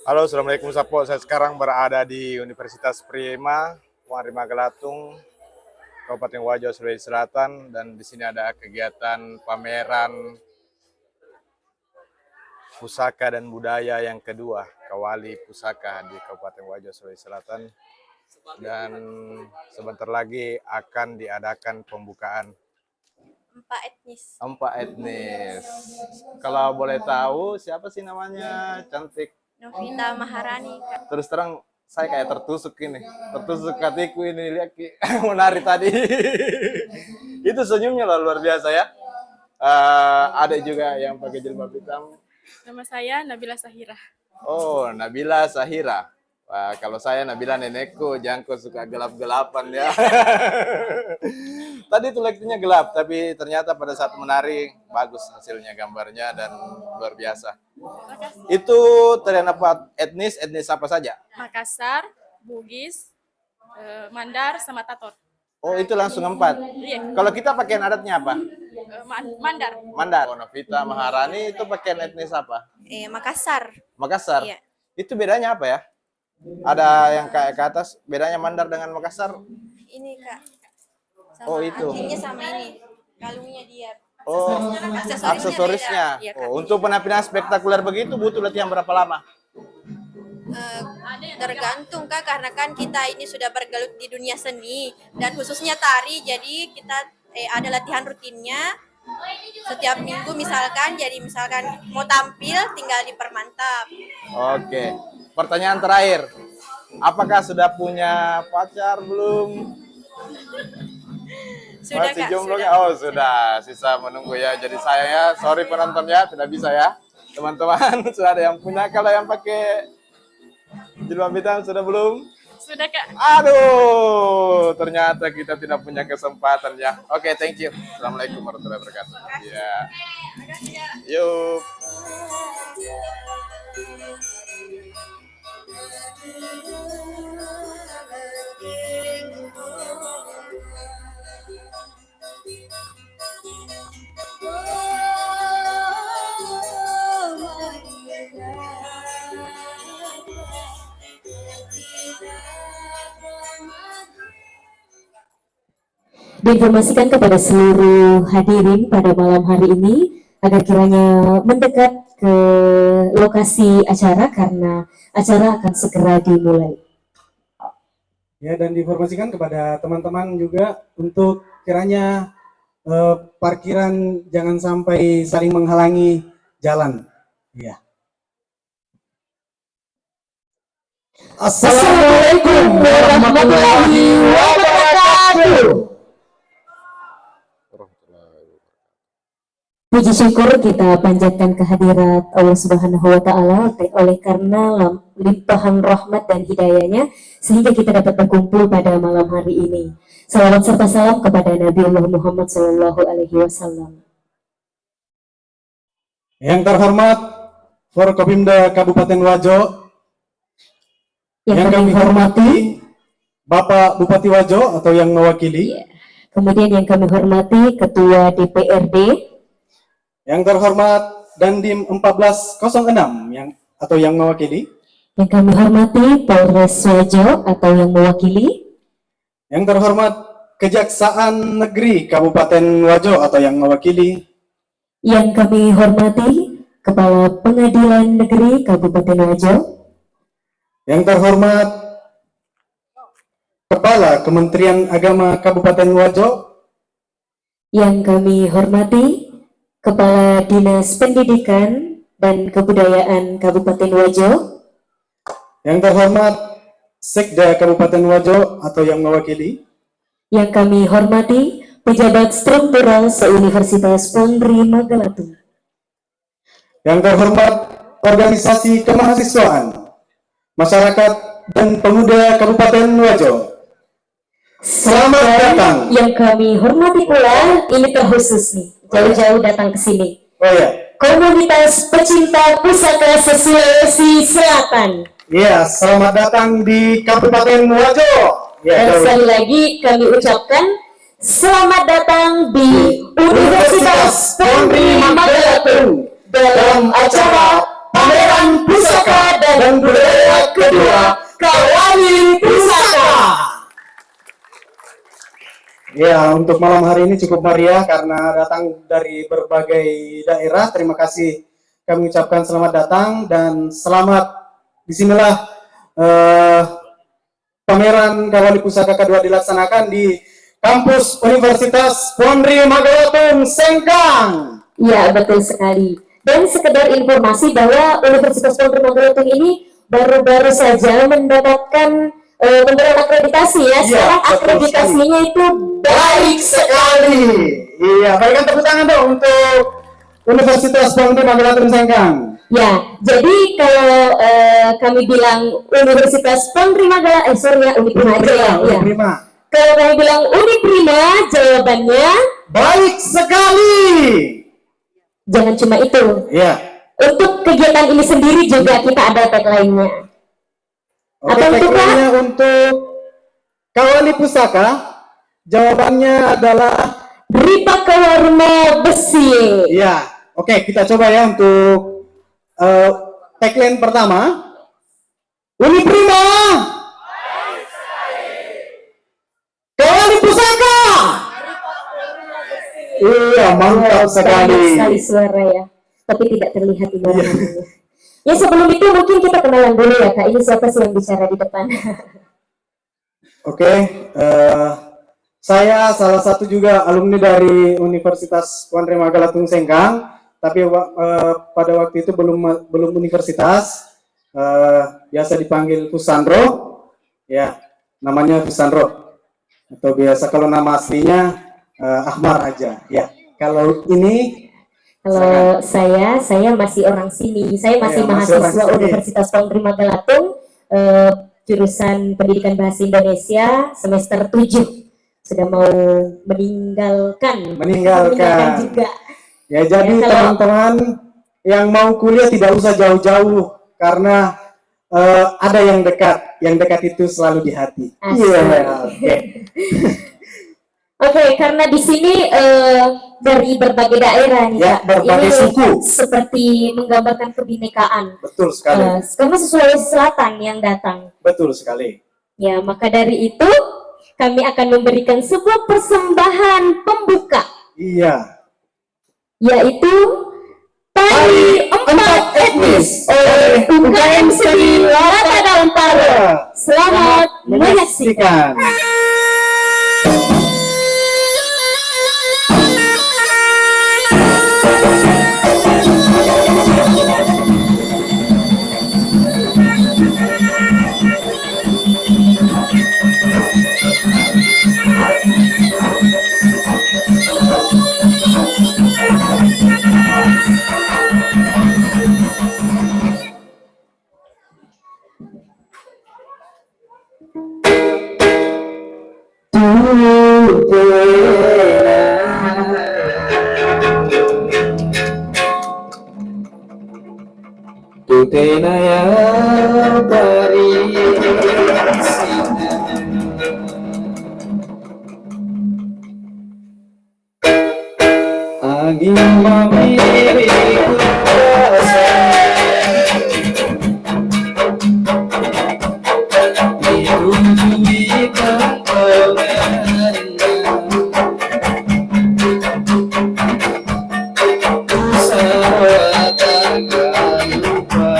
Halo, Assalamualaikum Sapo. Saya sekarang berada di Universitas Prima, Warima Gelatung, Kabupaten Wajo, Sulawesi Selatan, dan di sini ada kegiatan pameran pusaka dan budaya yang kedua, Kawali Pusaka di Kabupaten Wajo, Sulawesi Selatan. Dan sebentar lagi akan diadakan pembukaan. Empat etnis. Kalau boleh tahu, siapa sih namanya? Cantik. Novita Maharani, Kak. Terus terang saya kayak tertusuk hatiku ini, lihat menari tadi. Itu senyumnya luar biasa ya. Ada juga yang pakai jilbab hitam. Nama saya Nabila Sahira. Oh, Nabila Sahira. Wah, kalau saya Nabila nenekku, jangko suka gelap-gelapan ya. Tadi tuh lektinya gelap, tapi ternyata pada saat menari bagus hasilnya, gambarnya, dan luar biasa. Itu tarian apa etnis apa saja? Makassar, Bugis, Mandar, sama Tator. Oh, itu langsung 4. Iya. Kalau kita pakaian adatnya apa? Mandar. Mandar. Oh, Novita Maharani itu pakaian etnis apa? Makassar. Makassar. Iya. Itu bedanya apa ya? Ada yang kayak ke atas, bedanya Mandar dengan Makassar? Ini, Kak. Sama Oh, itu. antingnya sama ini. Kalungnya dia. Oh, aksesorisnya. Iya, Kak. Oh, untuk penampilan spektakuler begitu butuh latihan berapa lama? Tergantung, Kak, karena kan kita ini sudah bergelut di dunia seni dan khususnya tari, jadi kita ada latihan rutinnya setiap minggu misalkan. Jadi misalkan mau tampil tinggal dipermantap. Oke. Pertanyaan terakhir. Apakah sudah punya pacar belum? Sudah, Masih Kak, jomblo sudah. nggak? Oh, sudah. Sisa menunggu ya. Jadi saya ya, sorry penonton ya, tidak bisa ya. Teman-teman, sudah ada yang punya. Kalau yang pakai jilbab hitam sudah belum? Sudah, Kak. Aduh, ternyata kita tidak punya kesempatan ya. Oke, thank you. Assalamualaikum warahmatullahi wabarakatuh. Ya. Yuk. Diinformasikan kepada seluruh hadirin pada malam hari ini agar kiranya mendekat ke lokasi acara karena acara akan segera dimulai. Ya, dan diinformasikan kepada teman-teman juga untuk kiranya parkiran jangan sampai saling menghalangi jalan. Ya. Assalamualaikum warahmatullahi wabarakatuh. Puji syukur kita panjatkan kehadirat Allah Subhanahu wa Ta'ala oleh karena limpahan rahmat dan hidayahnya sehingga kita dapat berkumpul pada malam hari ini. Salawat serta salam kepada Nabi Allah Muhammad SAW. Yang terhormat Forkopimda Kabupaten Wajo, yang kami hormati Bapak Bupati Wajo atau yang mewakili. Kemudian yang kami hormati Ketua DPRD. Yang terhormat Dandim 1406 atau yang mewakili. Yang kami hormati Polres Wajo atau yang mewakili. Yang terhormat Kejaksaan Negeri Kabupaten Wajo atau yang mewakili. Yang kami hormati Kepala Pengadilan Negeri Kabupaten Wajo. Yang terhormat Kepala Kementerian Agama Kabupaten Wajo. Yang kami hormati Kepala Dinas Pendidikan dan Kebudayaan Kabupaten Wajo. Yang terhormat Sekda Kabupaten Wajo atau yang mewakili. Yang kami hormati Pejabat Struktural se-Universitas Pondri Magalatung. Yang terhormat Organisasi Kemahasiswaan, Masyarakat dan Pemuda Kabupaten Wajo. Selamat datang. Yang kami hormati pula, ini terkhusus nih, jauh-jauh datang ke sini. Oh ya. Komunitas pecinta pusaka Sulawesi Selatan. Iya, selamat datang di Kabupaten Wajo. Ya, Dan sekali lagi kami ucapkan selamat datang di Universitas Pondri Magalatung dalam acara pameran pusaka dan budaya Kawali Pusaka. Ya, untuk malam hari ini cukup meriah karena datang dari berbagai daerah. Terima kasih kami ucapkan selamat datang dan selamat. Disinilah pameran Kawali Pusaka kedua dilaksanakan di kampus Universitas Pondri Magalatung Sengkang. Ya, betul sekali. Dan sekedar informasi bahwa Universitas Pondri Magalatung ini baru-baru saja mendapatkan pemberian akreditasi ya. Sekarang betul akreditasinya itu Baik sekali. Iya, berikan tepuk tangan dong untuk Universitas Pondri Magalatung Sengkang. ya. Jadi kalau kami bilang Universitas Pondri Magalatung, Uniprima aja ya. Ya. Prima. Kalau kami bilang Uniprima, jawabannya Baik sekali. jangan cuma itu. Iya. Untuk kegiatan ini sendiri juga kita ada tagline-nya. Oke, Apa itu, Pak? tagline-nya untuk Kawali Pusaka, jawabannya adalah Ripa Kawarma Besi. iya. Oke, kita coba ya untuk tagline pertama. Uniprima. Kawali Pusaka. Iya, mantap Banyak sekali. sekali suara ya, tapi tidak terlihat di belakangnya. Ya sebelum itu mungkin kita kenalan dulu ya Kak, ini siapa sih yang bicara di depan? Oke, saya salah satu juga alumni dari Universitas Pondri Magalatung Sengkang, tapi pada waktu itu belum universitas, biasa dipanggil Pusandro, ya namanya Pusandro, atau biasa kalau nama aslinya Ahmar aja, ya. Kalau ini Kalau saya masih orang sini, saya masih Iya, masih orang mahasiswa sini. Universitas Pondri Magalatung, jurusan Pendidikan Bahasa Indonesia semester 7, sudah mau meninggalkan juga. ya jadi Ya, kalau- teman-teman yang mau kuliah tidak usah jauh-jauh karena ada yang dekat itu selalu di hati. Asik. Iya, oke. Oke, karena di sini dari berbagai daerah nih Ya, Kak. berbagai Ini suku. seperti menggambarkan kebinekaan. Betul sekali, Karena Sulawesi Selatan yang datang. betul sekali. Ya, maka dari itu kami akan memberikan sebuah persembahan pembuka, Iya. yaitu Tari Empat Etnis oleh UKM Seni Lata Daun Paro. Selamat menyaksikan. Tutena ya pari angin memiriku rasa dirujui tempelannya usaha takkan lupa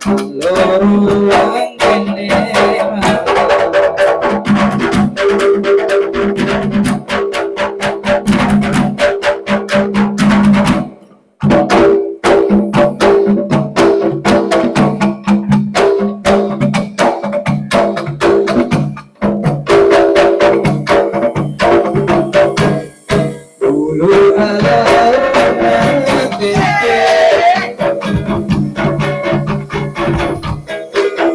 Lorong kene dulu ala tempe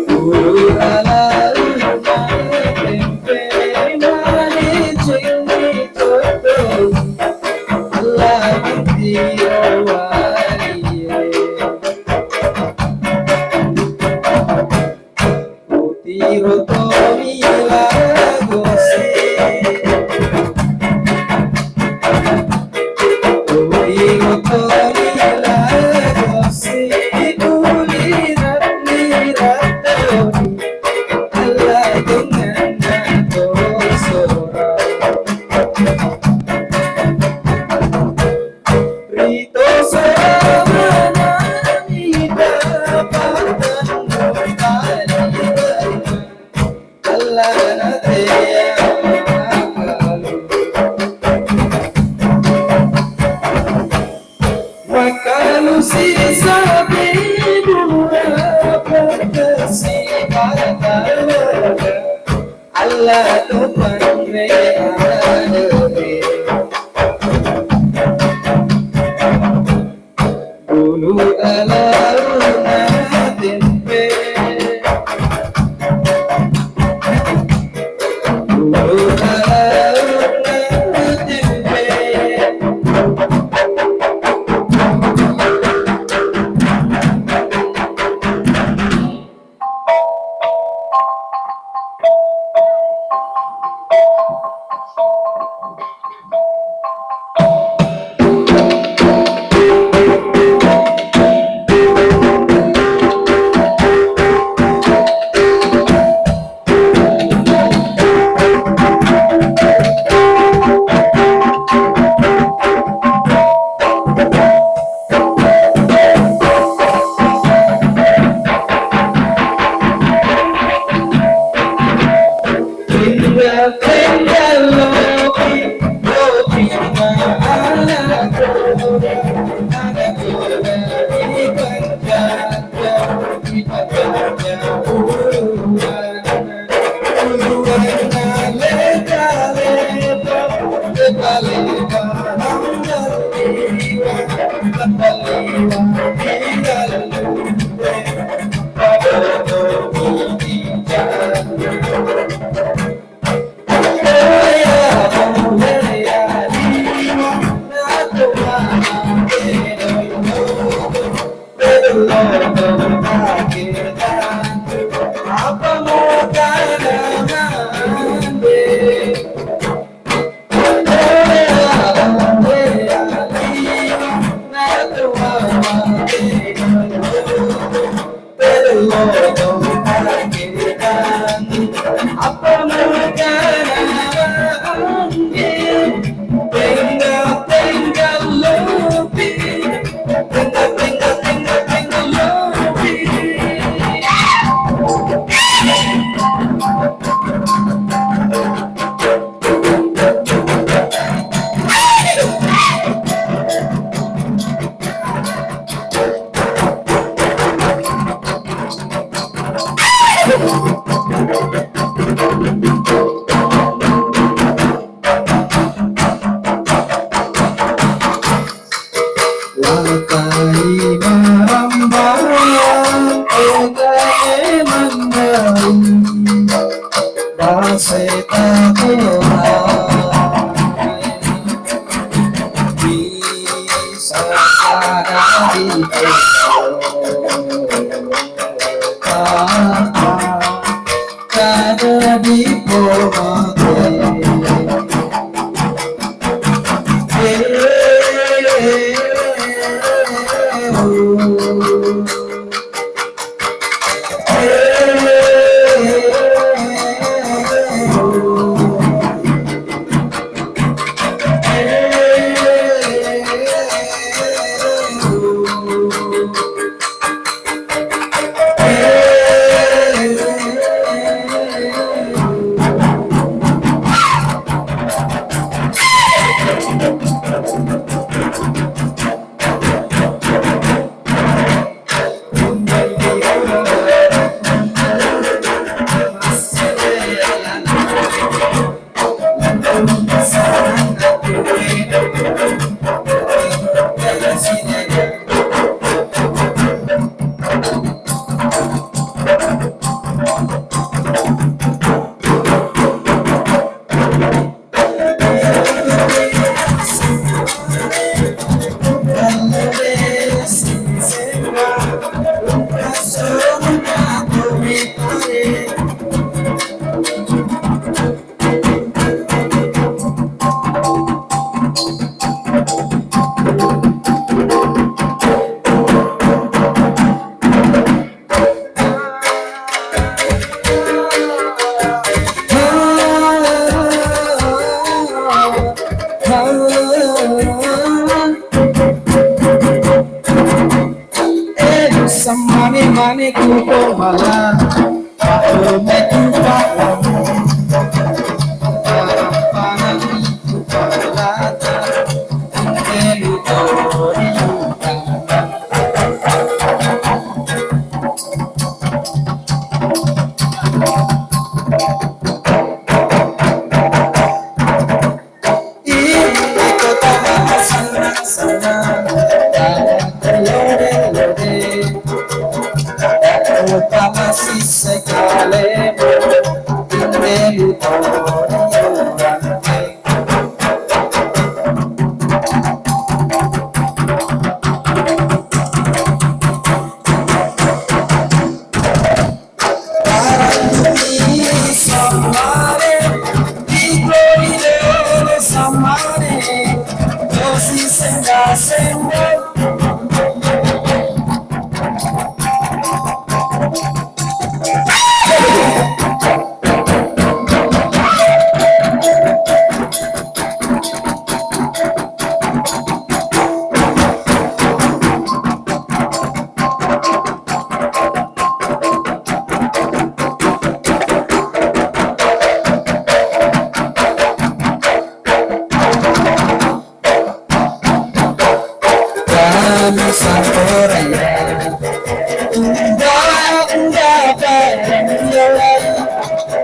dulu ala tempe manis ini toto Allah diawali putih roto milagosi Kalau sisa berdua berkasih pada Allah Tuhan dulu ala tempe dulu ala tempe Apa mau ku pemalan, aku meku pahlawan. Harapan itu perlata, teritorium. Ini kota senang-senang, terlode-lode. Kota masih sekali teritorium. Kami Santoraya, enggak berlai,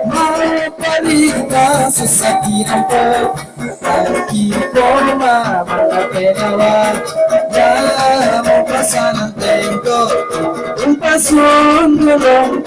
mapalita sesakiran kita mama penawa, ya mau pasangan tengko, un pasun dulong